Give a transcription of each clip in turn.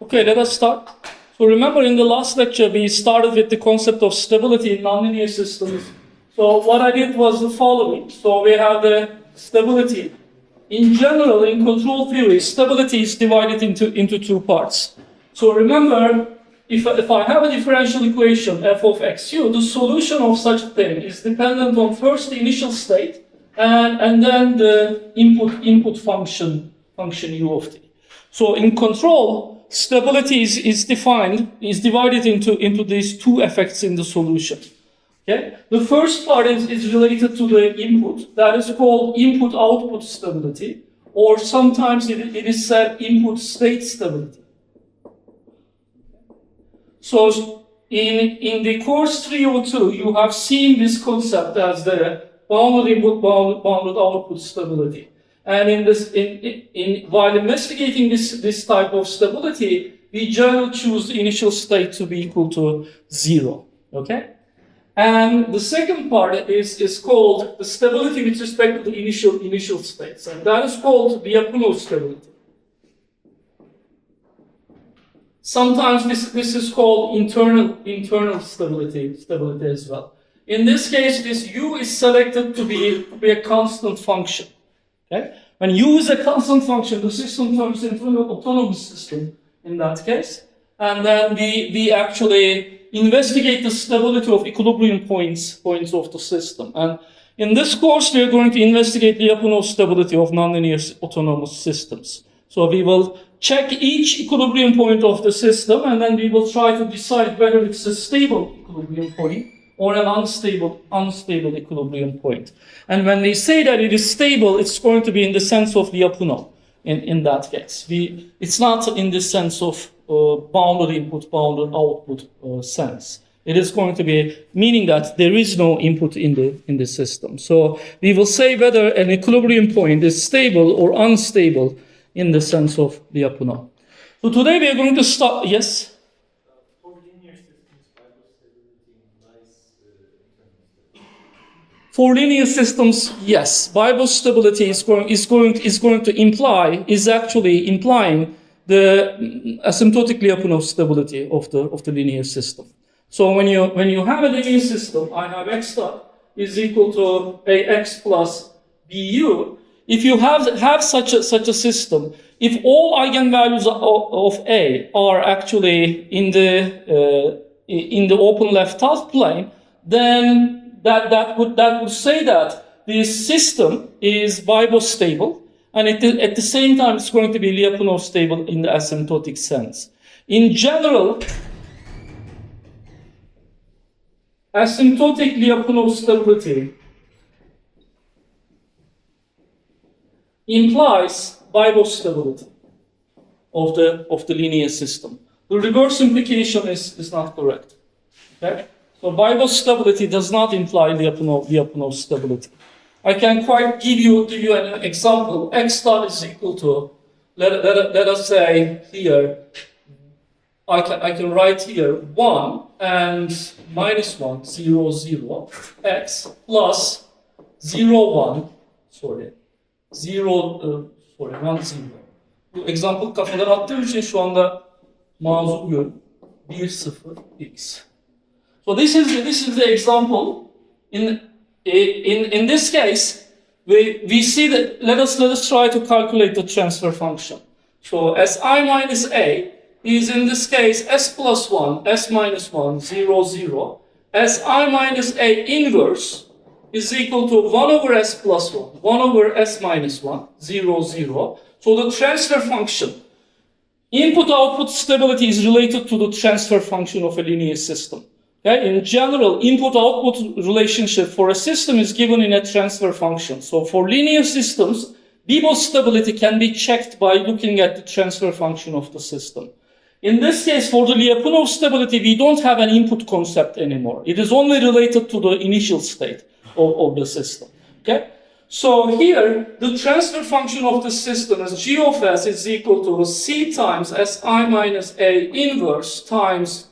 Okay, let us start. So remember in the last lecture, we started with the concept of stability in nonlinear systems. So what I did was the following. So we have the stability. In general, in control theory, stability is divided into two parts. So remember, if I have a differential equation, f of xu, the solution of such a thing is dependent on first the initial state and then the input function u of t. So in control, stability is divided into these two effects in the solution. Okay? The first part is related to the input. That is called input-output stability, or sometimes it is said input-state stability. So in the course 302, you have seen this concept as the bounded input, bounded output stability. And while investigating this type of stability, we generally choose the initial state to be equal to 0. Okay? And the second part is called the stability with respect to the initial states, and that is called Lyapunov stability. Sometimes this is called internal stability as well. In this case, this u is selected to be a constant function. Okay? When u is a constant function, the system turns into an autonomous system in that case, and then we actually investigate the stability of equilibrium points of the system. And in this course, we are going to investigate the Lyapunov stability of nonlinear autonomous systems. So we will check each equilibrium point of the system, and then we will try to decide whether it's a stable equilibrium point or an unstable equilibrium point. And when we say that it is stable, it's going to be in the sense of Lyapunov in that case. It's not in the sense of bounded input, bounded output sense. It is going to be meaning that there is no input in the system. So we will say whether an equilibrium point is stable or unstable in the sense of Lyapunov. So today we are going to start. Yes. For linear systems, yes, Bible stability is actually implying the asymptotic Lyapunov stability of the linear system. So when you have a linear system, I have x dot is equal to ax plus bu. If you have such a system, if all eigenvalues of A are actually in the open left half plane, then that would say that this system is bibostable, and at the same time it's going to be Lyapunov stable in the asymptotic sense. In general, asymptotic Lyapunov stability implies bibostability of the linear system. The reverse implication is not correct. Okay? So bibostability does not imply Lyapunov stability. I can quite give you an example. X dot is equal to, let us say here, I can write here 1 and minus 1, 0, 0, x plus 0, 1, sorry, 0, not 0. Bu example kafadan attığım için şu anda mazur görün. 1, 0, x. So this is the example. In this case, we see that let us try to calculate the transfer function. So Si minus A is in this case S plus 1, S minus 1, 0, 0. Si minus A inverse is equal to 1 over S plus 1, 1 over S minus 1, 0, 0. So the transfer function, input-output stability is related to the transfer function of a linear system. Okay? In general, input-output relationship for a system is given in a transfer function. So for linear systems, bibostability can be checked by looking at the transfer function of the system. In this case, for the Lyapunov stability, we don't have an input concept anymore. It is only related to the initial state of the system. Okay? So here, the transfer function of the system as g of s is equal to c times Si minus A inverse times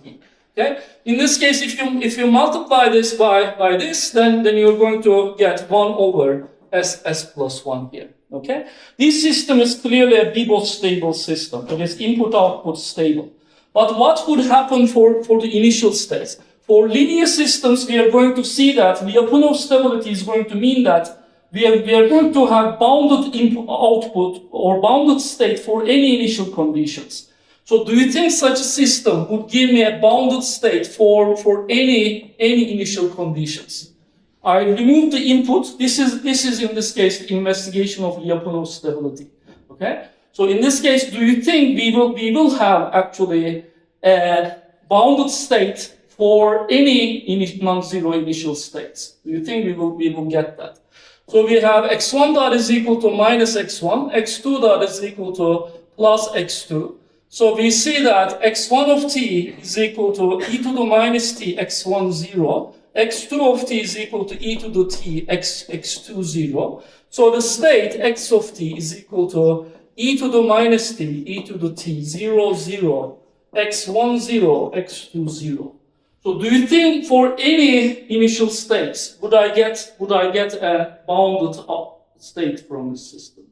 b. Okay? In this case, if you multiply this by this, then you're going to get 1 over s plus 1 here. Okay? This system is clearly a Bibot stable system. It is input-output stable. But what would happen for the initial states? For linear systems, we are going to see that Lyapunov stability is going to mean that we are going to have bounded input-output or bounded state for any initial conditions. So do you think such a system would give me a bounded state for any initial conditions? I remove the input. This is in this case the investigation of Lyapunov stability. Okay. So in this case, do you think we will have actually a bounded state for any non-zero initial states? Do you think we will get that? So we have x1 dot is equal to minus x1, x2 dot is equal to plus x2. So we see that x1 of t is equal to e to the minus t x1 0, x2 of t is equal to e to the t x2 0. So the state x of t is equal to e to the minus t e to the t 0 0 x1 0 x2 0. So do you think for any initial states would I get a bounded state from this system?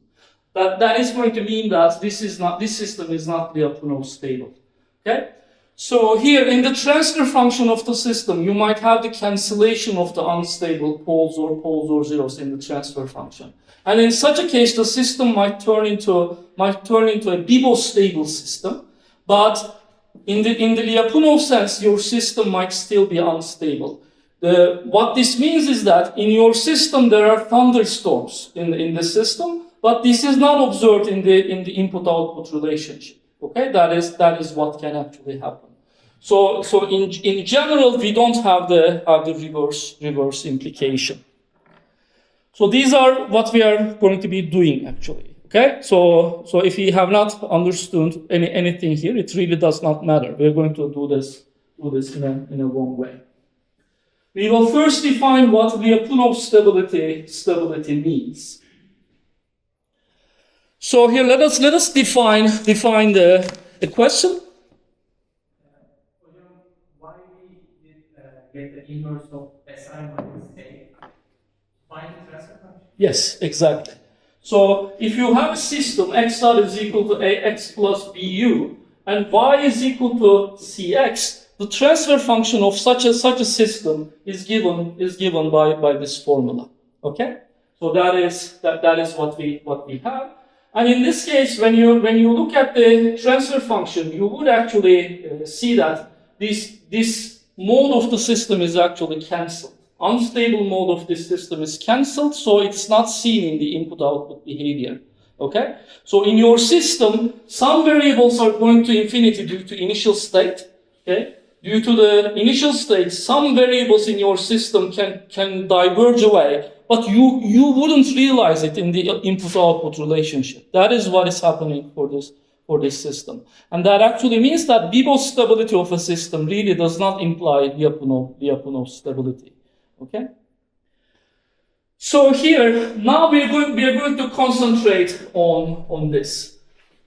That is going to mean that this system is not Lyapunov stable. Okay? So here in the transfer function of the system, you might have the cancellation of the unstable poles or zeros in the transfer function. And in such a case, the system might turn into a Bibot stable system, but in the Lyapunov sense, your system might still be unstable. What this means is that in your system there are thunderstorms in the system, but this is not observed in the input-output relationship. Okay, that is what can actually happen. So in general, we don't have the reverse implication. So these are what we are going to be doing actually. Okay, so if you have not understood anything here, it really does not matter. We're going to do this in a wrong way. We will first define what Lyapunov stability means. So here let us define the question. Why we did get the inverse of Si minus A? Find the transfer function? Yes, exactly. So if you have a system x dot is equal to ax plus bu and y is equal to cx, the transfer function of such a system is given by this formula. Okay? So that is what we have. And in this case, when you look at the transfer function, you would actually see that this mode of the system is actually cancelled. Unstable mode of this system is cancelled, so it's not seen in the input-output behavior. Okay? So in your system, some variables are going to infinity due to initial state. Okay? Due to the initial state, some variables in your system can diverge away, but you wouldn't realize it in the input-output relationship. That is what is happening for this system. And that actually means that Bibot stability of a system really does not imply Lyapunov stability. Okay? So here, now we are going to concentrate on this.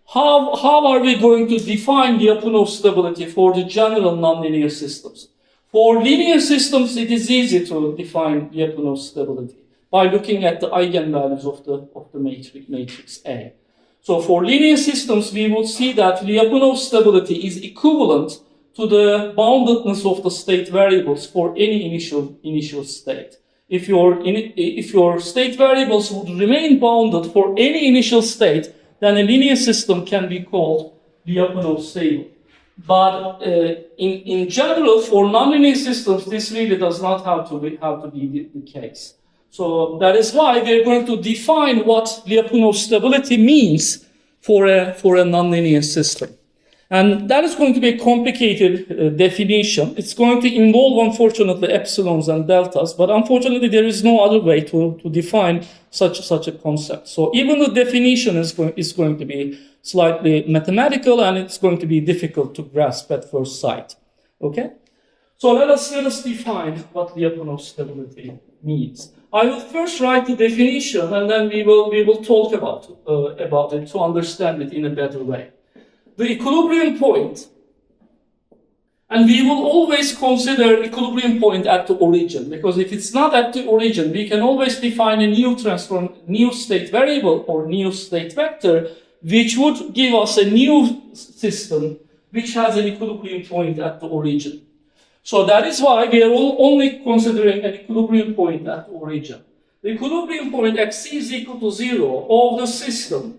How are we going to define Lyapunov stability for the general nonlinear systems? For linear systems, it is easy to define Lyapunov stability by looking at the eigenvalues of the matrix A. So for linear systems, we will see that Lyapunov stability is equivalent to the boundedness of the state variables for any initial state. If your state variables would remain bounded for any initial state, then a linear system can be called Lyapunov stable. But in general, for nonlinear systems, this really does not have to be the case. So that is why we're going to define what Lyapunov stability means for a nonlinear system. And that is going to be a complicated definition. It's going to involve, unfortunately, epsilons and deltas, but unfortunately, there is no other way to define such a concept. So even the definition is going to be slightly mathematical, and it's going to be difficult to grasp at first sight. Okay? So let us define what Lyapunov stability means. I will first write the definition, and then we will talk about it to understand it in a better way. The equilibrium point, And we will always consider equilibrium point at the origin, because if it's not at the origin, we can always define a new state variable or new state vector, which would give us a new system which has an equilibrium point at the origin. So that is why we are only considering an equilibrium point at the origin. The equilibrium point xc is equal to 0 of the system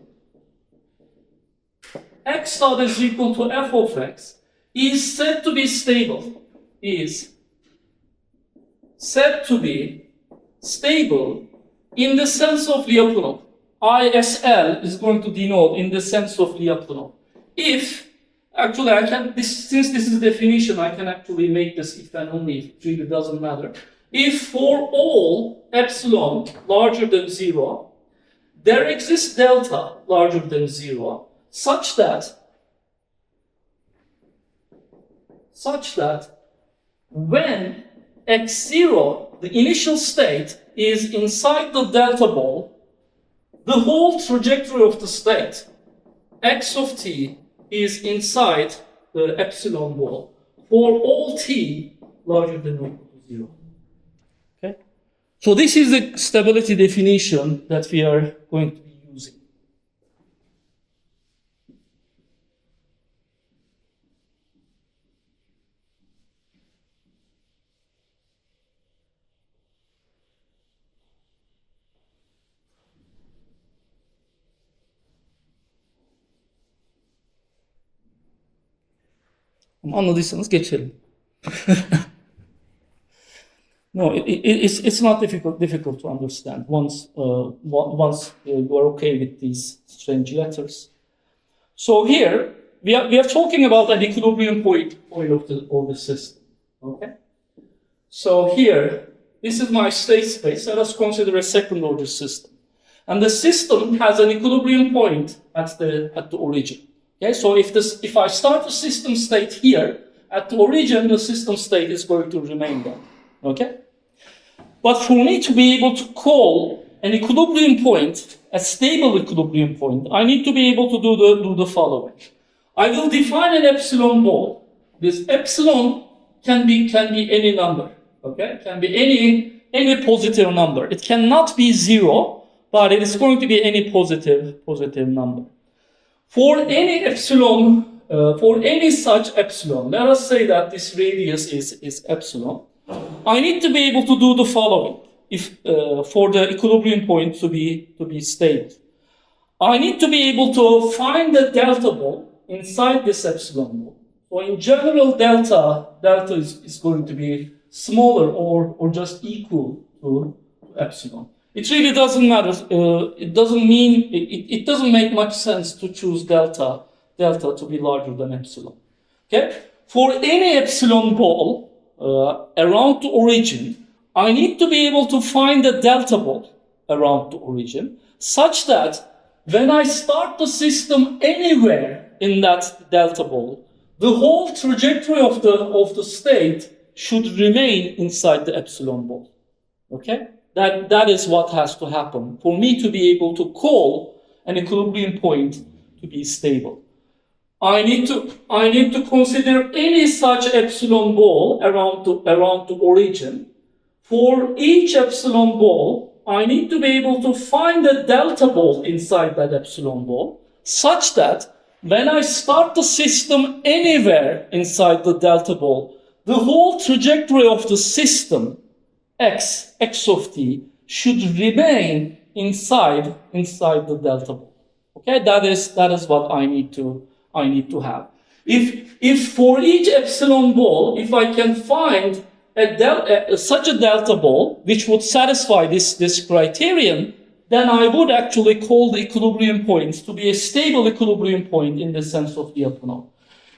x dot is equal to f of x is said to be stable, in the sense of Lyapunov. ISL is going to denote in the sense of Lyapunov. If, actually I can, since this is definition, I can actually make this if and only if, it really doesn't matter. If for all epsilon larger than 0, there exists delta larger than 0, such that when x0, the initial state, is inside the delta ball, the whole trajectory of the state, x of t, is inside the epsilon ball for all t larger than or equal to 0. Okay? So this is the stability definition that we are going to be using. Anladıysanız geçelim. No, it's not difficult to understand once you are okay with these strange letters. So here we are talking about an equilibrium point of the system. Okay. So here, this is my state space. Let us consider a second order system, and the system has an equilibrium point at the origin. Okay, so if I start the system state here, at the origin, the system state is going to remain there. Okay? But for me to be able to call an equilibrium point, a stable equilibrium point, I need to be able to do the following. I will define an epsilon ball. This epsilon can be any number. Okay? Can be any positive number. It cannot be 0, but it is going to be any positive number. For any epsilon, for any such epsilon, let us say that this radius is epsilon, I need to be able to do the following. If for the equilibrium point to be stable, I need to be able to find the delta ball inside this epsilon ball. So in general, delta is going to be smaller or just equal to epsilon. It really doesn't matter. It doesn't make much sense to choose delta to be larger than epsilon. Okay? For any epsilon ball around the origin, I need to be able to find the delta ball around the origin, such that when I start the system anywhere in that delta ball, the whole trajectory of the state should remain inside the epsilon ball. Okay? That is what has to happen for me to be able to call an equilibrium point to be stable. I need to consider any such epsilon ball around the origin. For each epsilon ball, I need to be able to find the delta ball inside that epsilon ball, such that when I start the system anywhere inside the delta ball, the whole trajectory of the system x of t should remain inside the delta ball. Okay, that is what I need to have. If for each epsilon ball, if I can find such a delta ball which would satisfy this criterion, then I would actually call the equilibrium point to be a stable equilibrium point in the sense of Lyapunov.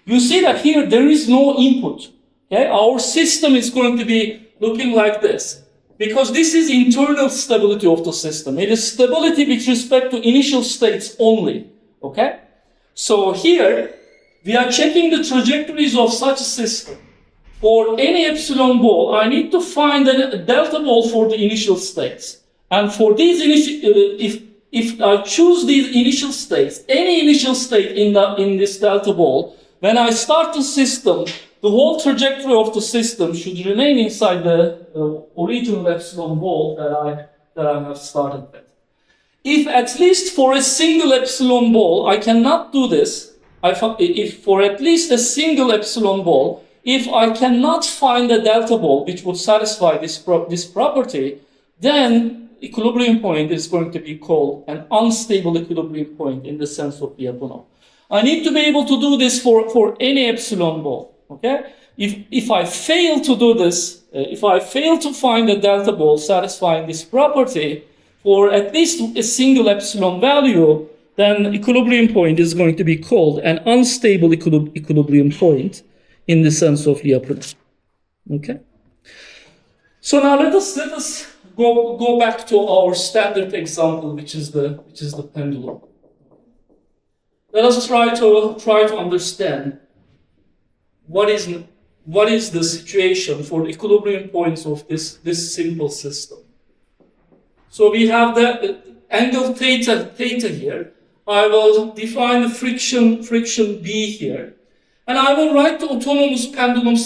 You see that here there is no input. Okay, our system is going to be looking like this, because this is internal stability of the system. It is stability with respect to initial states only. Okay? So here, we are checking the trajectories of such a system. For any epsilon ball, I need to find a delta ball for the initial states. And for these if I choose these initial states, any initial state in this delta ball, when I start the system, the whole trajectory of the system should remain inside the original epsilon ball that I have started with. If at least for a single epsilon ball, I cannot do this, if for at least a single epsilon ball, if I cannot find a delta ball which would satisfy this property, then equilibrium point is going to be called an unstable equilibrium point in the sense of Lyapunov. I need to be able to do this for any epsilon ball. Okay? If I fail to do this, if I fail to find a delta ball satisfying this property for at least a single epsilon value, then equilibrium point is going to be called an unstable equilibrium point in the sense of Lyapunov. Okay? So now let us go back to our standard example, which is the pendulum. Let us try to understand what is the situation for the equilibrium points of this simple system. So we have the angle theta here. I will define the friction B here, and I will write the autonomous pendulum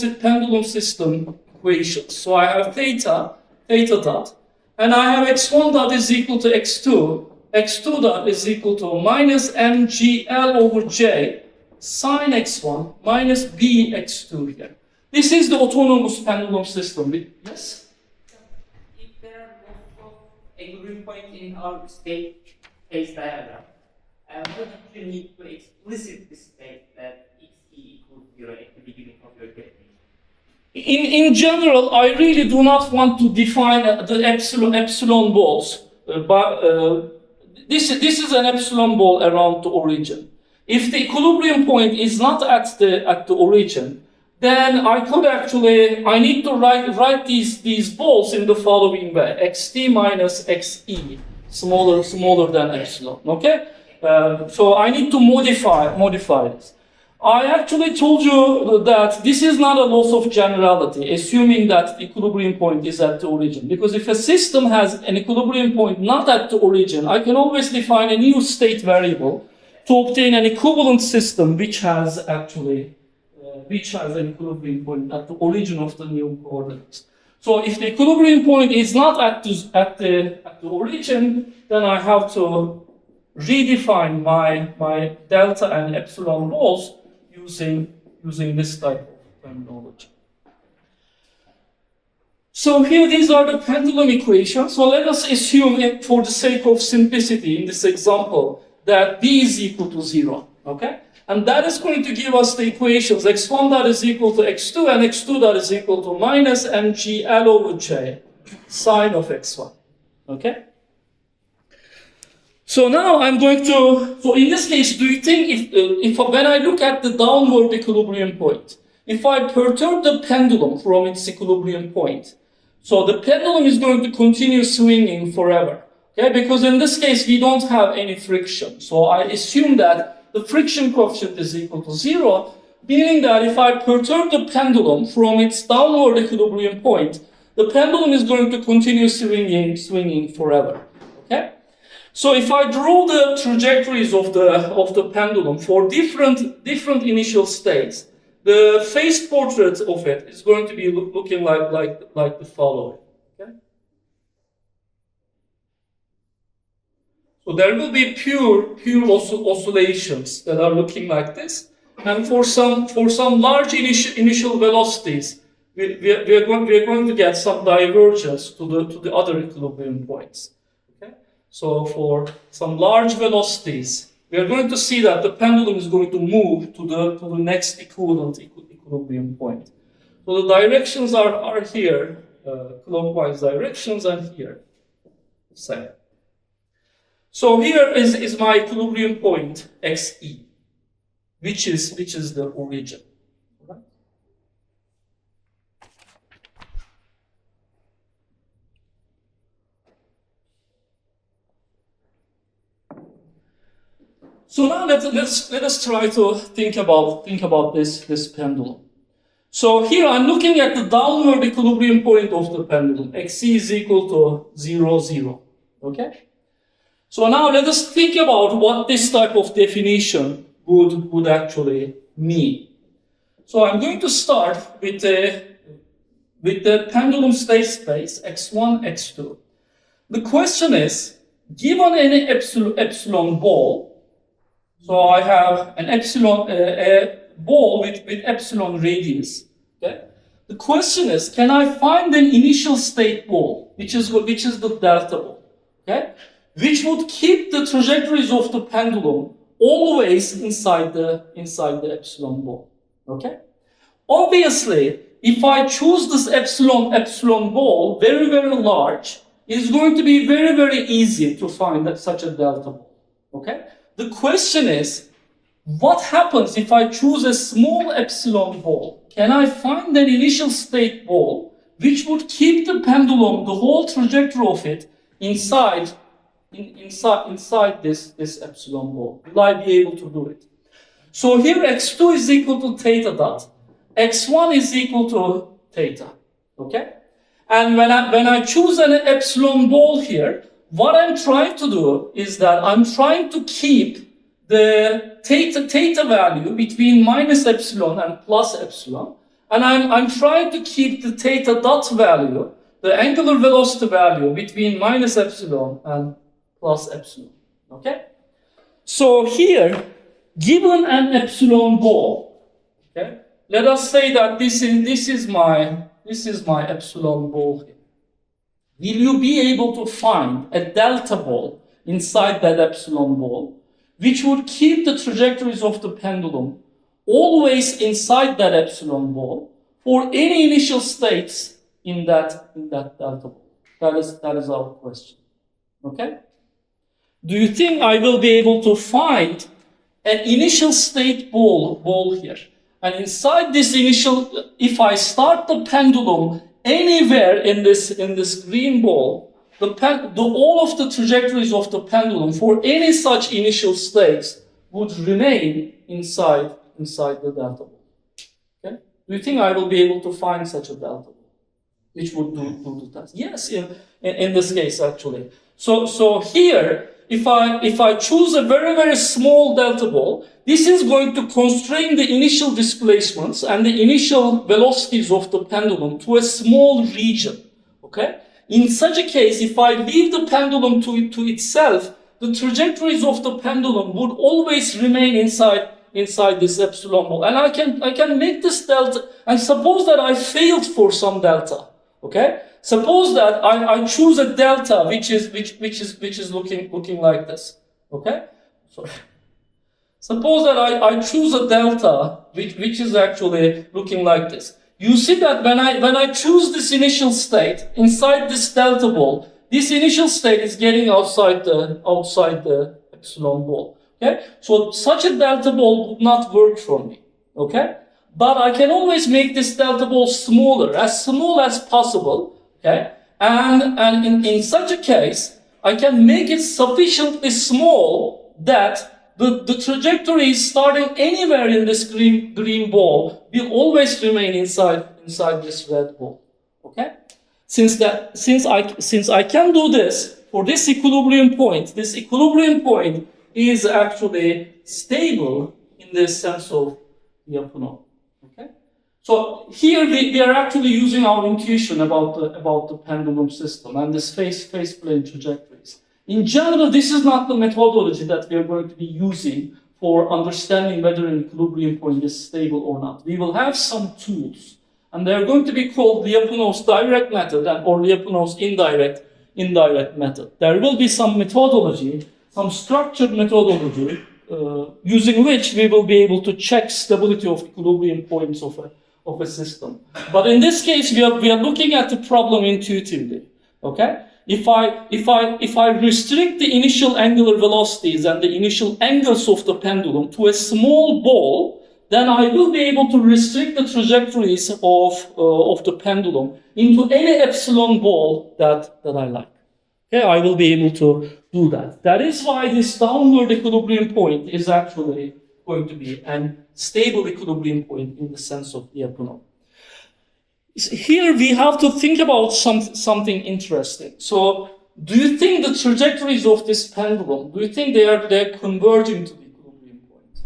system equations. So I have theta dot, and I have x1 dot is equal to x2 dot is equal to minus mgl over j sine x1 minus b x2 here. This is the autonomous pendulum system. Yes? If there are lots of equilibrium points in our state phase diagram, what do you need to explicitly state that xe equals 0 at the beginning of your definition? In general, I really do not want to define the epsilon balls, but this is an epsilon ball around the origin. If the equilibrium point is not at the origin, then I need to write these balls in the following way: xt minus xe, smaller than epsilon. Okay, so I need to modify this. I actually told you that this is not a loss of generality, assuming that the equilibrium point is at the origin. Because if a system has an equilibrium point not at the origin, I can always define a new state variable to obtain an equivalent system which has an equilibrium point at the origin of the new coordinates. So if the equilibrium point is not at the origin, then I have to redefine my delta and epsilon balls using this type of terminology. So here these are the pendulum equations. So let us assume, for the sake of simplicity in this example, that b is equal to 0. Okay? And that is going to give us the equations x1 dot is equal to x2 and x2 dot is equal to minus mgl over j sine of x1. Okay? So now I'm going to, so in this case, do you think if when I look at the downward equilibrium point, if I perturb the pendulum from its equilibrium point, so the pendulum is going to continue swinging forever, okay? Because in this case, we don't have any friction. So I assume that the friction coefficient is equal to 0, meaning that if I perturb the pendulum from its downward equilibrium point, the pendulum is going to continue swinging forever, okay? So if I draw the trajectories of the pendulum for different initial states, the phase portrait of it is going to be looking like the following. Okay? So there will be pure oscillations that are looking like this, and for some large initial velocities, we are going to get some divergence to the other equilibrium points. So for some large velocities, we are going to see that the pendulum is going to move to the next equivalent equilibrium point. So the directions are here, clockwise directions, and here, same. So here is my equilibrium point xe, which is the origin. So now let us try to think about this pendulum. So here I'm looking at the downward equilibrium point of the pendulum. Xc is equal to 0, 0. Okay? So now let us think about what this type of definition would actually mean. So I'm going to start with the pendulum state space x1, x2. The question is, given any epsilon ball, so I have an epsilon a ball with epsilon radius. Okay. The question is, can I find an initial state ball, which is the delta ball, okay, which would keep the trajectories of the pendulum always inside the epsilon ball, okay? Obviously, if I choose this epsilon ball very large, it's going to be very easy to find such a delta ball, okay? The question is, what happens if I choose a small epsilon ball? Can I find an initial state ball which would keep the pendulum, the whole trajectory of it, inside this epsilon ball? Will I be able to do it? So here x2 is equal to theta dot, x1 is equal to theta, okay? And when I choose an epsilon ball here, what I'm trying to do is that I'm trying to keep the theta value between minus epsilon and plus epsilon, and I'm trying to keep the theta dot value, the angular velocity value, between minus epsilon and plus epsilon, okay? So here, given an epsilon ball, okay, let us say that this is my epsilon ball here. Will you be able to find a delta ball inside that epsilon ball, which would keep the trajectories of the pendulum always inside that epsilon ball for any initial states in that delta ball? That is our question. Okay? Do you think I will be able to find an initial state ball here? And inside this initial, if I start the pendulum anywhere in this green ball, all of the trajectories of the pendulum for any such initial states would remain inside the delta ball. Okay? Do you think I will be able to find such a delta ball which would do the task? Yes, in this case actually. So here, if I choose a very small delta ball, this is going to constrain the initial displacements and the initial velocities of the pendulum to a small region. Okay? In such a case, if I leave the pendulum to itself, the trajectories of the pendulum would always remain inside this epsilon ball, and I can make this delta. And suppose that I failed for some delta, okay? Suppose that I choose a delta which is looking like this, okay? Sorry. Suppose that I choose a delta which is actually looking like this. You see that when I choose this initial state inside this delta ball, this initial state is getting outside the epsilon ball. Okay, so such a delta ball would not work for me. Okay, but I can always make this delta ball smaller, as small as possible. Okay, and in such a case, I can make it sufficiently small that the trajectory starting anywhere in this green ball will always remain inside this red ball. Okay? Since I can do this for this equilibrium point is actually stable in the sense of the Lyapunov. Okay? So here we are actually using our intuition about the pendulum system and this phase plane trajectories. In general, this is not the methodology that we are going to be using for understanding whether an equilibrium point is stable or not. We will have some tools, and they are going to be called Lyapunov's direct method or Lyapunov's indirect method. There will be some methodology, some structured methodology, using which we will be able to check stability of equilibrium points of a system. But in this case, we are looking at the problem intuitively. Okay? If I restrict the initial angular velocities and the initial angles of the pendulum to a small ball, then I will be able to restrict the trajectories of the pendulum into any epsilon ball that I like. Okay, I will be able to do that. That is why this downward equilibrium point is actually going to be a stable equilibrium point in the sense of Lyapunov. Here we have to think about something interesting. So, do you think the trajectories of this pendulum, do you think they are converging to the equilibrium point?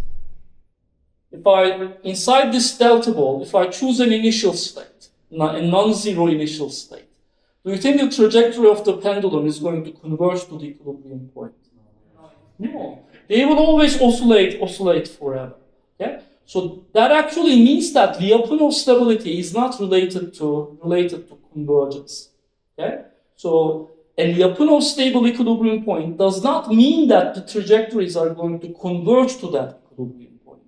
inside this delta ball, if I choose an initial state, a non-zero initial state, do you think the trajectory of the pendulum is going to converge to the equilibrium point? No. They will always oscillate forever. Okay? So that actually means that Lyapunov stability is not related to convergence. Okay? So a Lyapunov stable equilibrium point does not mean that the trajectories are going to converge to that equilibrium point.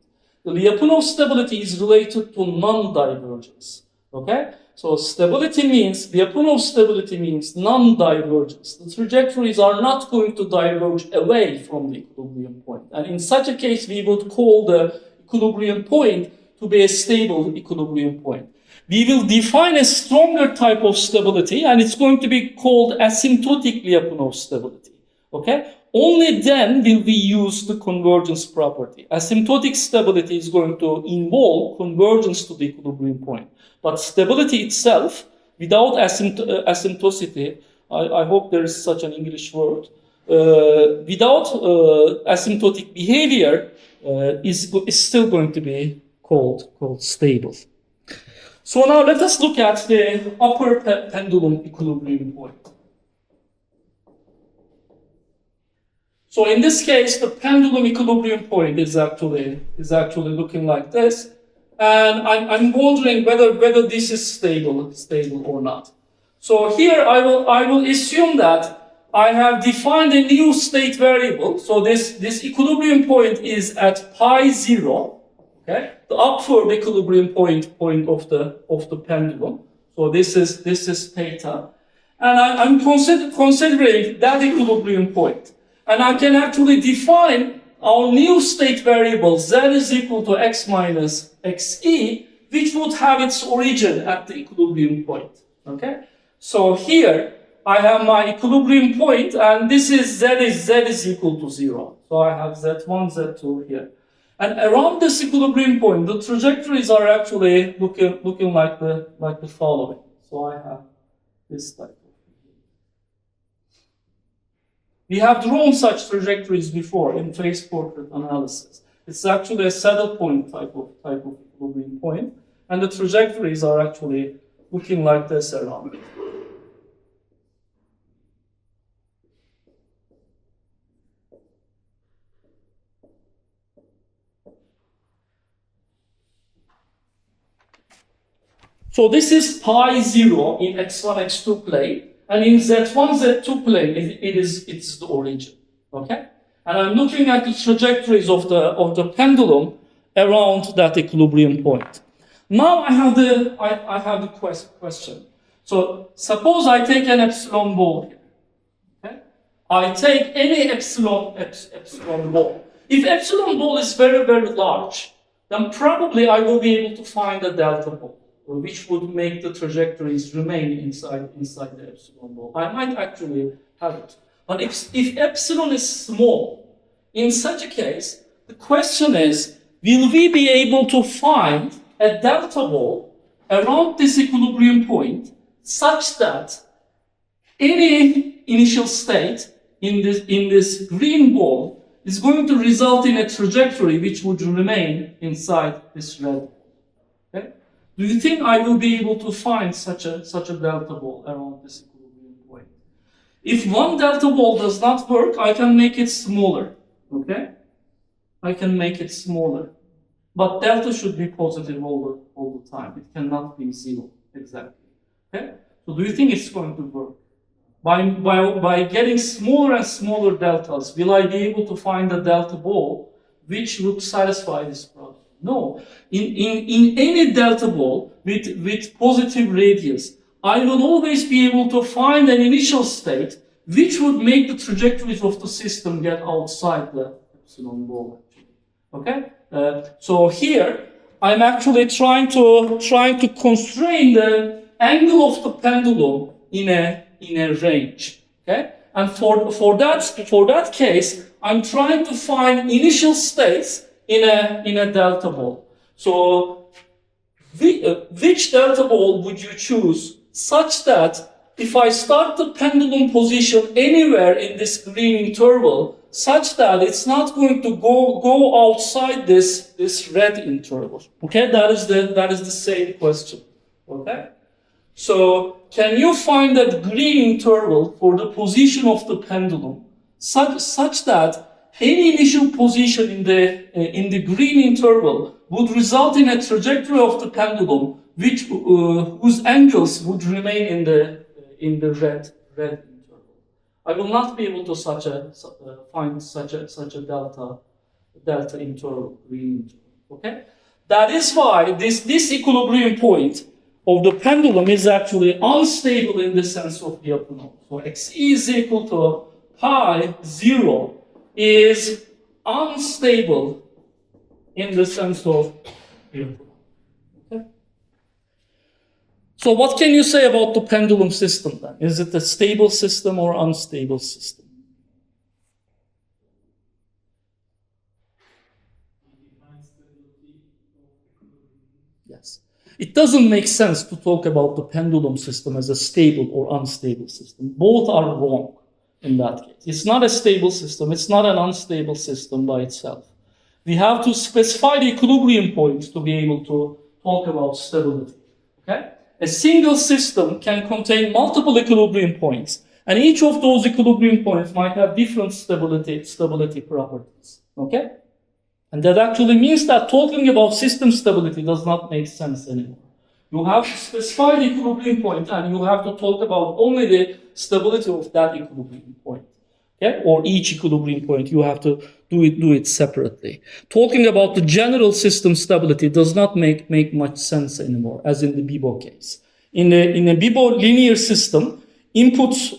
The Lyapunov stability is related to non-divergence. Okay? So Lyapunov stability means non-divergence. The trajectories are not going to diverge away from the equilibrium point. And in such a case, we would call the equilibrium point to be a stable equilibrium point. We will define a stronger type of stability, and it's going to be called asymptotic Lyapunov stability. Okay? Only then will we use the convergence property. Asymptotic stability is going to involve convergence to the equilibrium point. But stability itself, without asymptoticity, I hope there is such an English word, without asymptotic behavior is still going to be called stable. So now let us look at the upper pendulum equilibrium point. So in this case, the pendulum equilibrium point is actually looking like this. And I'm wondering whether this is stable or not. So here I will assume that I have defined a new state variable. So this equilibrium point is at pi 0. Okay, the upward equilibrium point of the pendulum. So this is theta, and I'm considering that equilibrium point, and I can actually define our new state variable z is equal to x minus xe, which would have its origin at the equilibrium point. Okay, so here I have my equilibrium point, and this is z is equal to 0. So I have z1, z2 here. And around this equilibrium point, the trajectories are actually looking like the following. So I have this type of. We have drawn such trajectories before in phase portrait analysis. It's actually a saddle point type of equilibrium point, and the trajectories are actually looking like this around it. So this is pi 0 in x1, x2 plane, and in z1, z2 plane, it's the origin. Okay, and I'm looking at the trajectories of the pendulum around that equilibrium point. Now I have the question. So suppose I take an epsilon ball here. Okay, I take any epsilon ball. If epsilon ball is very large, then probably I will be able to find a delta ball, which would make the trajectories remain inside the epsilon ball. I might actually have it. But if epsilon is small, in such a case, the question is, will we be able to find a delta ball around this equilibrium point such that any initial state in this green ball is going to result in a trajectory which would remain inside this red ball? Okay? Do you think I will be able to find such a delta ball around this equilibrium point? If one delta ball does not work, I can make it smaller. Okay? I can make it smaller. But delta should be positive all the time. It cannot be 0 exactly. Okay? So do you think it's going to work? By getting smaller and smaller deltas, will I be able to find a delta ball which would satisfy this problem? No. In any delta ball with positive radius, I will always be able to find an initial state which would make the trajectories of the system get outside the epsilon ball. Okay? So here I'm actually trying to constrain the angle of the pendulum in a range. Okay? And for that case, I'm trying to find initial states in a delta ball. So which delta ball would you choose such that if I start the pendulum position anywhere in this green interval, such that it's not going to go outside this red interval. Okay, that is the same question. Okay, so can you find that green interval for the position of the pendulum such that any initial position in the green interval would result in a trajectory of the pendulum which whose angles would remain in the red interval? I will not be able to find such a delta interval, green interval. Okay, that is why this equilibrium point of the pendulum is actually unstable in the sense of the upper node. So xe is equal to pi 0 is unstable in the sense of the upper node. Okay. So what can you say about the pendulum system then? Is it a stable system or unstable system? Yes. It doesn't make sense to talk about the pendulum system as a stable or unstable system. Both are wrong in that case. It's not a stable system. It's not an unstable system by itself. We have to specify the equilibrium points to be able to talk about stability. Okay? A single system can contain multiple equilibrium points, and each of those equilibrium points might have different stability properties. Okay? And that actually means that talking about system stability does not make sense anymore. You have to specify the equilibrium point, and you have to talk about only the stability of that equilibrium point. Okay? Or each equilibrium point, you have to do it separately. Talking about the general system stability does not make much sense anymore, as in the BIBO case. In a BIBO linear system, inputs,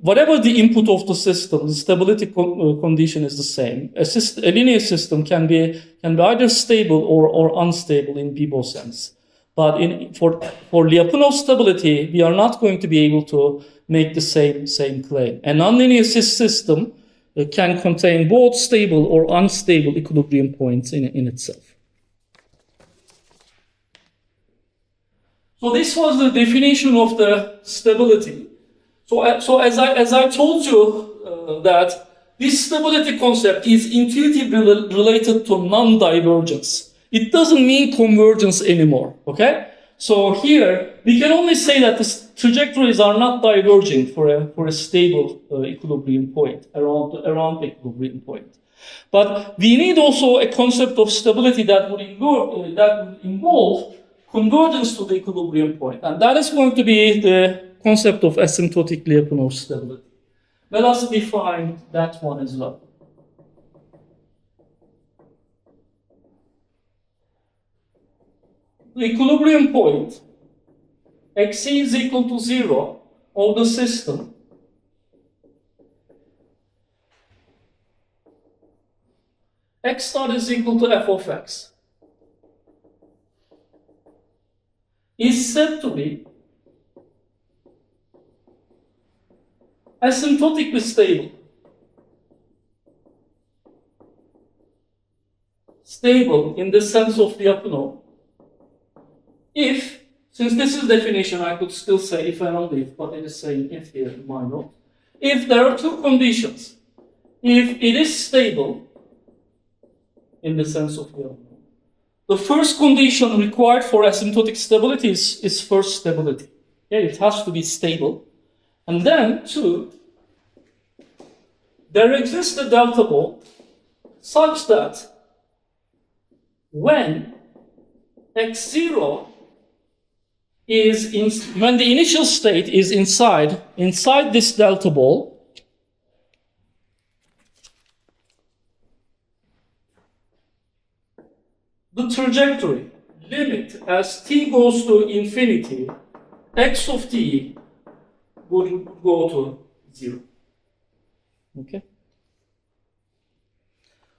whatever the input of the system, the stability condition is the same. A linear system can be either stable or unstable in BIBO sense. But for Lyapunov stability, we are not going to be able to make the same claim. A nonlinear system can contain both stable or unstable equilibrium points in itself. So this was the definition of the stability. So as I told you that this stability concept is intuitively related to non-divergence. It doesn't mean convergence anymore, okay? So here, we can only say that the trajectories are not diverging for a stable equilibrium point, around the equilibrium point. But we need also a concept of stability that would involve convergence to the equilibrium point. And that is going to be the concept of asymptotic Lyapunov stability. Let us define that one as well. The equilibrium point, Xc is equal to 0 of the system x star is equal to f of x, is said to be asymptotically stable. Stable in the sense of the upper node. If, since this is definition, I could still say if and only if, but it is saying if here in my note. If there are two conditions, if it is stable in the sense of the upper node, the first condition required for asymptotic stability is first stability. Okay, it has to be stable. And then, two, there exists a delta ball such that when x0 is when the initial state is inside this delta ball, the trajectory limit as t goes to infinity, x of t would go to 0. Okay.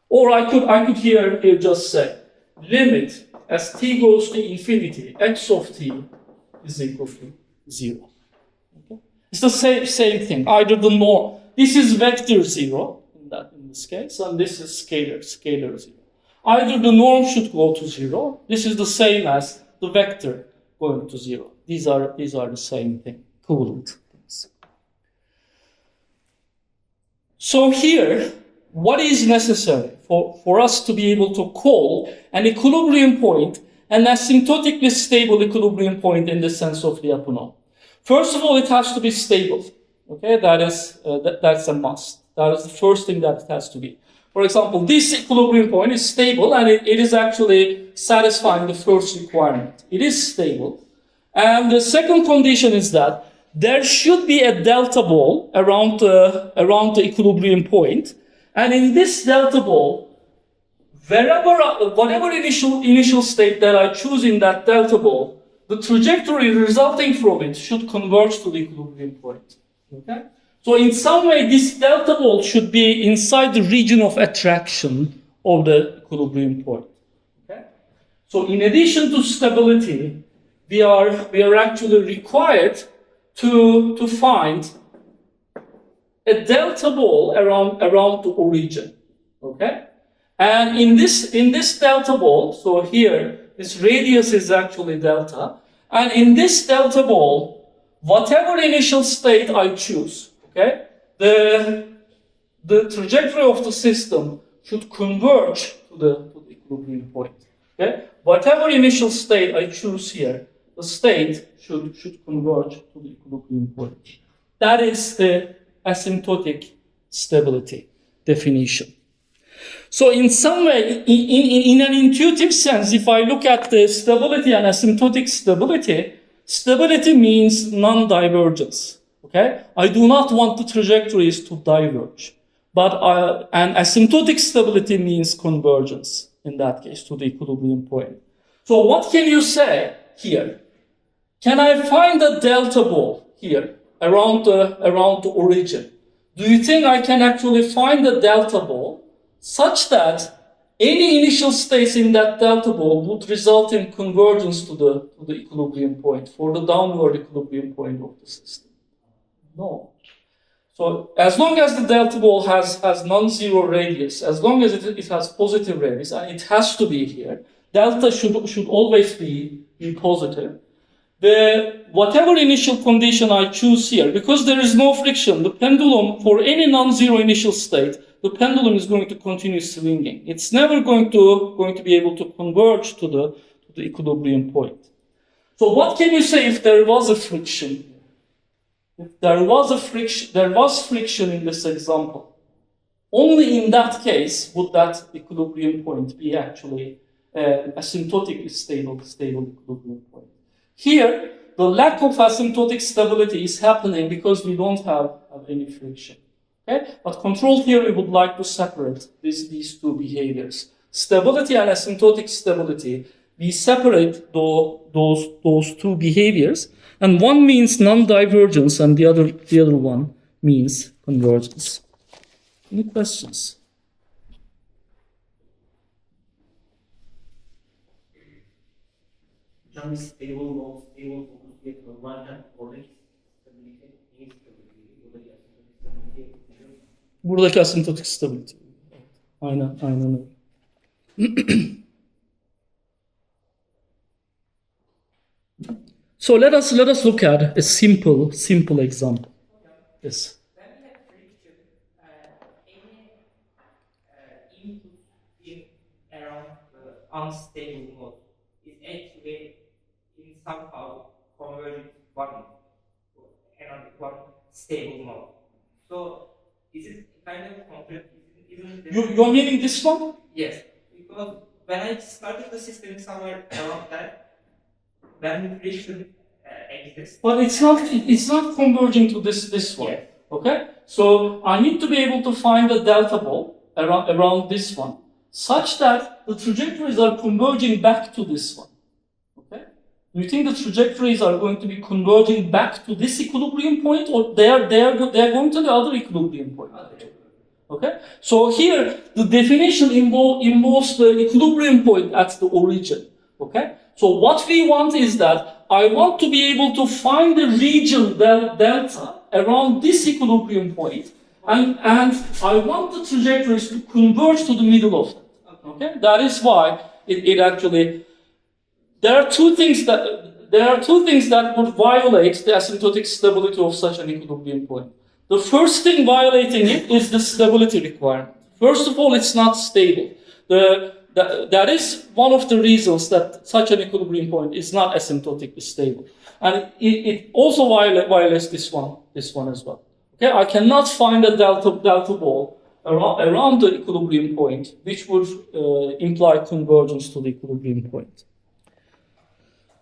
Or I could here just say limit as t goes to infinity, x of t is equal to 0. Okay? It's the same thing. Either the norm. This is vector 0 in this case, and this is scalar 0. Either the norm should go to 0. This is the same as the vector going to 0. These are the same thing, equivalent things. So here, what is necessary for us to be able to call an equilibrium point, an asymptotically stable equilibrium point in the sense of Lyapunov. First of all, it has to be stable. Okay, that's a must. That is the first thing that it has to be. For example, this equilibrium point is stable, and it is actually satisfying the first requirement. It is stable. And the second condition is that there should be a delta ball around the equilibrium point. And in this delta ball, whatever initial state that I choose in that delta ball, the trajectory resulting from it should converge to the equilibrium point. Okay? So in some way, this delta ball should be inside the region of attraction of the equilibrium point. Okay? So in addition to stability, we are actually required to find a delta ball around the origin. Okay? And in this delta ball, so here this radius is actually delta, and in this delta ball, whatever initial state I choose, okay, the trajectory of the system should converge to the equilibrium point. Okay? Whatever initial state I choose here, the state should converge to the equilibrium point. That is the asymptotic stability definition. So in some way, in an intuitive sense, if I look at the stability and asymptotic stability, stability means non-divergence. Okay? I do not want the trajectories to diverge. And asymptotic stability means convergence, in that case, to the equilibrium point. So what can you say here? Can I find a delta ball here around the origin? Do you think I can actually find a delta ball such that any initial states in that delta ball would result in convergence to the equilibrium point, for the downward equilibrium point of the system? No. So as long as the delta ball has non-zero radius, as long as it has positive radius, and it has to be here, delta should always be positive. Whatever initial condition I choose here, because there is no friction, the pendulum, for any non-zero initial state, the pendulum is going to continue swinging. It's never going to be able to converge to the equilibrium point. So what can you say if there was a friction? If there was friction in this example, only in that case would that equilibrium point be actually asymptotically stable equilibrium point. Here, the lack of asymptotic stability is happening because we don't have any friction. Okay? But control theory would like to separate these two behaviors. Stability and asymptotic stability, we separate those two behaviors, and one means non-divergence and the other one means convergence. Any questions? Stable focus rate on one hand, orange stability, means stability. Buradaki asymptotic stability. Aynen öyle. So let us look at a simple example. Yes. When we have friction, any input in around the unstable mode is actually in somehow converging one stable mode. So is it kind of contract? You're meaning this one? Yes, because when I started the system somewhere around that, when the friction exists. But it's not converging to this one. Yes. Okay? So I need to be able to find a delta ball around this one, such that the trajectories are converging back to this one. Okay? Do you think the trajectories are going to be converging back to this equilibrium point, or they are going to the other equilibrium point? Okay? So here the definition involves the equilibrium point at the origin. Okay? So what we want is that I want to be able to find the region delta around this equilibrium point, and I want the trajectories to converge to the middle of that. Okay? That is why it actually, there are two things that would violate the asymptotic stability of such an equilibrium point. The first thing violating it is the stability requirement. First of all, it's not stable. That is one of the reasons that such an equilibrium point is not asymptotically stable. And it also violates this one as well. Okay, I cannot find a delta ball around the equilibrium point, which would imply convergence to the equilibrium point.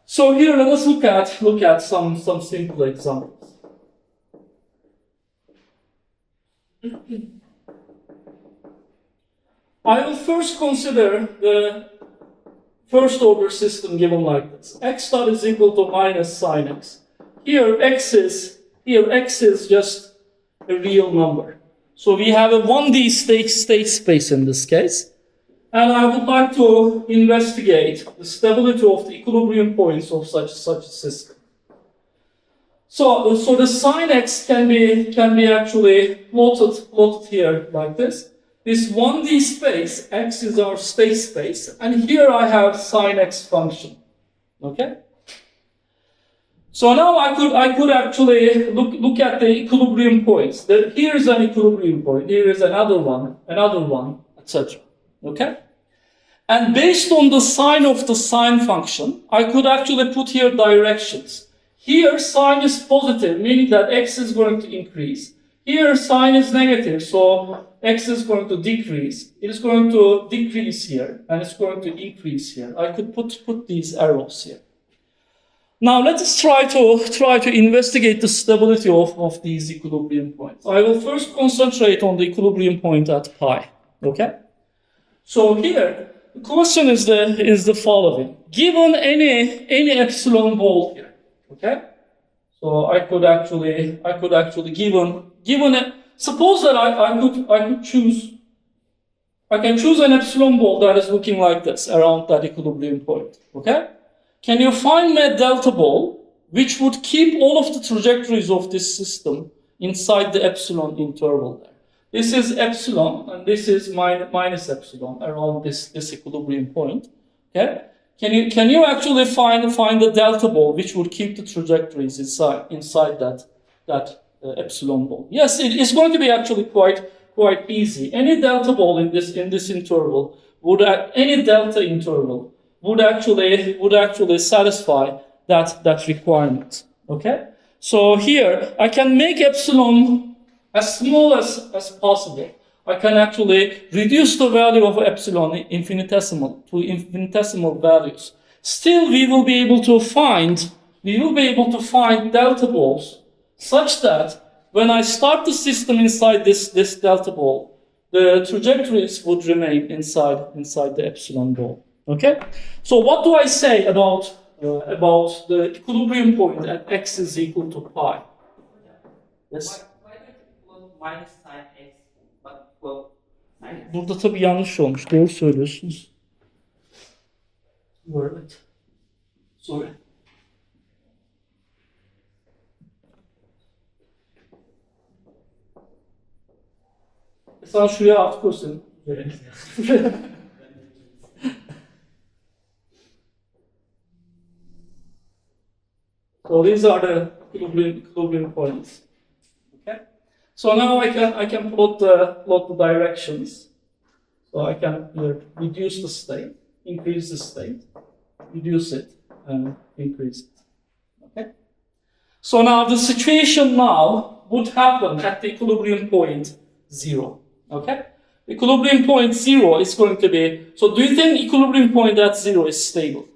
So here, let us look at some simple examples. I will first consider the first order system given like this. X dot is equal to minus sine x. Here x is just a real number. So we have a 1D state space in this case. And I would like to investigate the stability of the equilibrium points of such a system. So the sine x can be actually plotted here like this. This 1D space, x is our state space, and here I have sine x function. Okay? So now I could actually look at the equilibrium points. Here is an equilibrium point, here is another one, etc. Okay? And based on the sign of the sine function, I could actually put here directions. Here sine is positive, meaning that x is going to increase. Here sine is negative, so x is going to decrease. It is going to decrease here, and it's going to increase here. I could put these arrows here. Now let us try to investigate the stability of these equilibrium points. I will first concentrate on the equilibrium point at pi. Okay? So here the question is the following: given any epsilon ball here, okay? So I could actually given a, suppose that I can choose an epsilon ball that is looking like this around that equilibrium point. Okay? Can you find me a delta ball which would keep all of the trajectories of this system inside the epsilon interval there? This is epsilon and this is minus epsilon around this equilibrium point. Okay? Can you actually find the delta ball which would keep the trajectories inside that epsilon ball? Yes, it is going to be actually quite easy. Any delta ball in this interval any delta interval would actually satisfy that requirement. Okay? So here I can make epsilon as small as possible. I can actually reduce the value of epsilon infinitesimal values. Still, we will be able to find delta balls such that when I start the system inside this delta ball, the trajectories would remain inside the epsilon ball. Okay? So what do I say about the equilibrium point at x is equal to pi? Yes. Why don't you plot minus sine x, but plot sine x? Burada tabii yanlış olmuş. Doğru söylüyorsunuz. Evet. Sorry. Sen şuraya at koysun. So these are the equilibrium points. Okay. So now I can plot the directions. So I can reduce the state, increase the state, reduce it, and increase it. Okay. So now the situation now would happen at the equilibrium point 0. Okay. Equilibrium point 0 is going to be. So do you think equilibrium point at 0 is stable?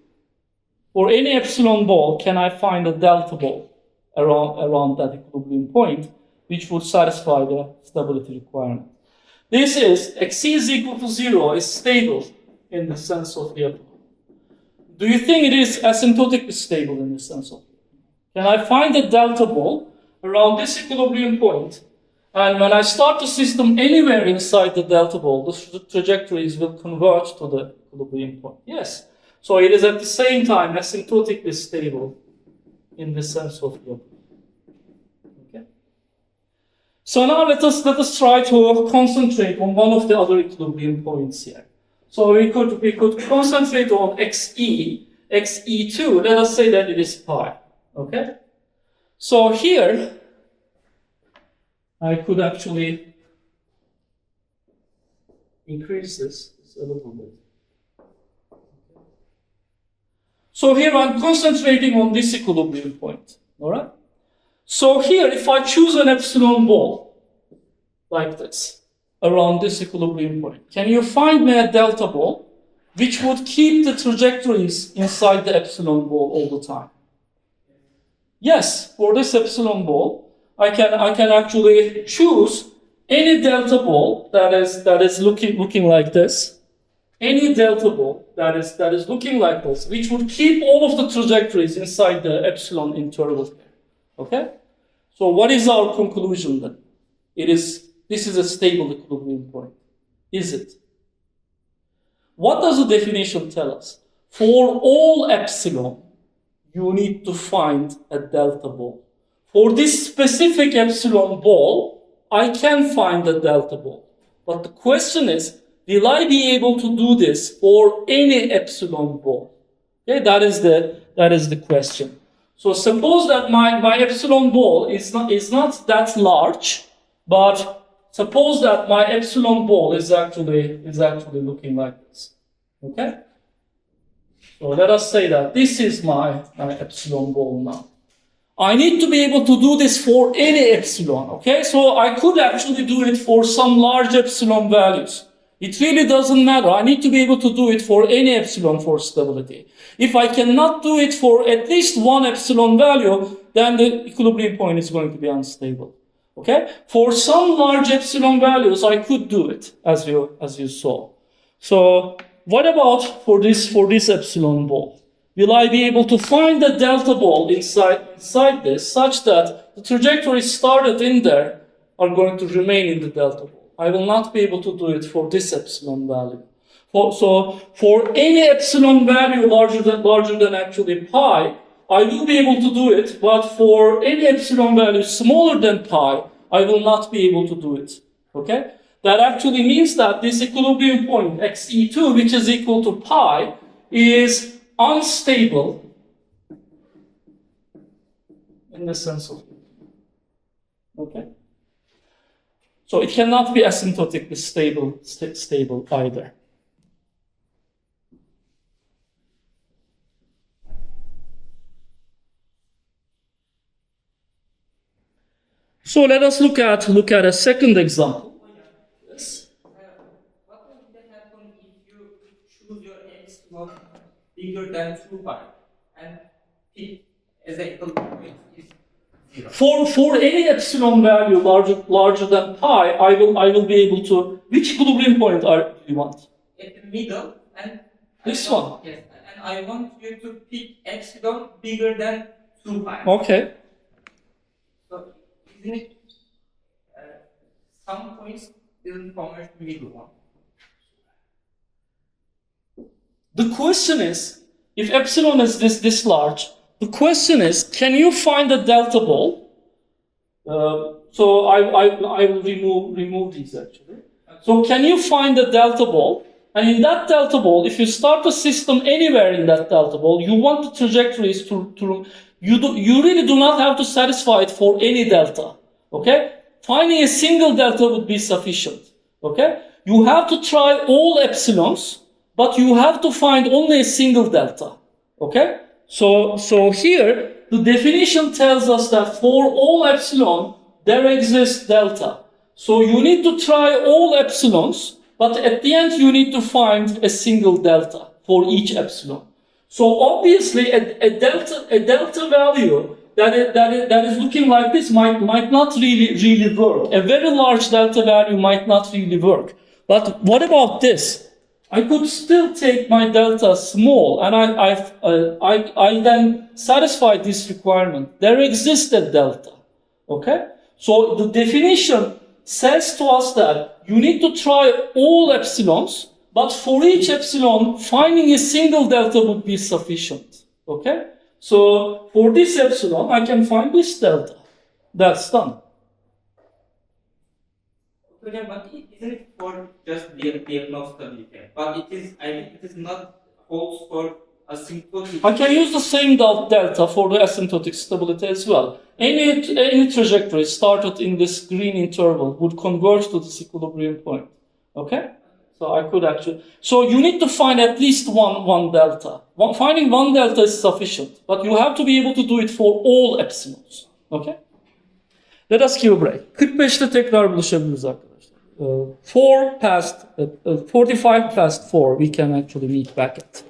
For any epsilon ball, can I find a delta ball around that equilibrium point, which would satisfy the stability requirement? This is x is equal to 0 is stable in the sense of the epsilon. Do you think it is asymptotically stable in the sense of? Can I find a delta ball around this equilibrium point, and when I start the system anywhere inside the delta ball, the trajectories will converge to the equilibrium point? Yes. So it is at the same time asymptotically stable in the sense of the. Okay. So now let us try to concentrate on one of the other equilibrium points here. So we could concentrate on xe2. Let us say that it is pi. Okay. So here I could actually increase this a little bit. So here I'm concentrating on this equilibrium point, all right? So here, if I choose an epsilon ball, like this, around this equilibrium point, can you find me a delta ball which would keep the trajectories inside the epsilon ball all the time? Yes, for this epsilon ball, I can actually choose any delta ball that is looking like this, any delta ball that is looking like this, which would keep all of the trajectories inside the epsilon interval here. Okay? So what is our conclusion then? This is a stable equilibrium point. Is it? What does the definition tell us? For all epsilon, you need to find a delta ball. For this specific epsilon ball, I can find a delta ball. But the question is, will I be able to do this for any epsilon ball? Okay, that is the question. So suppose that my epsilon ball is not that large, but suppose that my epsilon ball is actually looking like this. Okay? So let us say that this is my epsilon ball now. I need to be able to do this for any epsilon, okay? So I could actually do it for some large epsilon values. It really doesn't matter. I need to be able to do it for any epsilon for stability. If I cannot do it for at least one epsilon value, then the equilibrium point is going to be unstable. Okay? For some large epsilon values, I could do it, as you saw. So what about for this epsilon ball? Will I be able to find the delta ball inside this such that the trajectories started in there are going to remain in the delta ball? I will not be able to do it for this epsilon value. So for any epsilon value larger than actually pi, I will be able to do it, but for any epsilon value smaller than pi, I will not be able to do it. Okay? That actually means that this equilibrium point, xe2, which is equal to pi, is unstable in the sense of, okay? So it cannot be asymptotically stable either. So let us look at a second example. Yes. What will happen if you choose your epsilon bigger than 2 pi and p as a equilibrium is 0? For any epsilon value larger than pi, I will be able to. Which equilibrium point do you want? At the middle and this one. Yes, and I want you to pick epsilon bigger than 2 pi. Okay. So isn't it some points didn't converge to middle one? The question is, if epsilon is this large, the question is, can you find a delta ball? So I will remove these actually. So can you find a delta ball? And in that delta ball, if you start a system anywhere in that delta ball, you want the trajectories to you really do not have to satisfy it for any delta. Okay? Finding a single delta would be sufficient. Okay? You have to try all epsilons, but you have to find only a single delta. Okay? So here, the definition tells us that for all epsilon, there exists delta. So you need to try all epsilons, but at the end you need to find a single delta for each epsilon. So obviously a delta value that is looking like this might not really work. A very large delta value might not really work. But what about this? I could still take my delta small, and I then satisfy this requirement. There exists a delta, okay? So the definition says to us that you need to try all epsilons, but for each epsilon, finding a single delta would be sufficient, okay? So for this epsilon, I can find this delta. That's done. Okay, but isn't it for just diagonal stability? But it is not holds for asymptotic. I can use the same delta for the asymptotic stability as well. Any trajectory started in this green interval would converge to this equilibrium point. Okay? So I could actually. So you need to find at least one delta. Finding one delta is sufficient, but you have to be able to do it for all epsilons. Okay? Let us give a break. 45'te tekrar buluşabiliriz arkadaşlar. 45 past 4, we can actually meet back at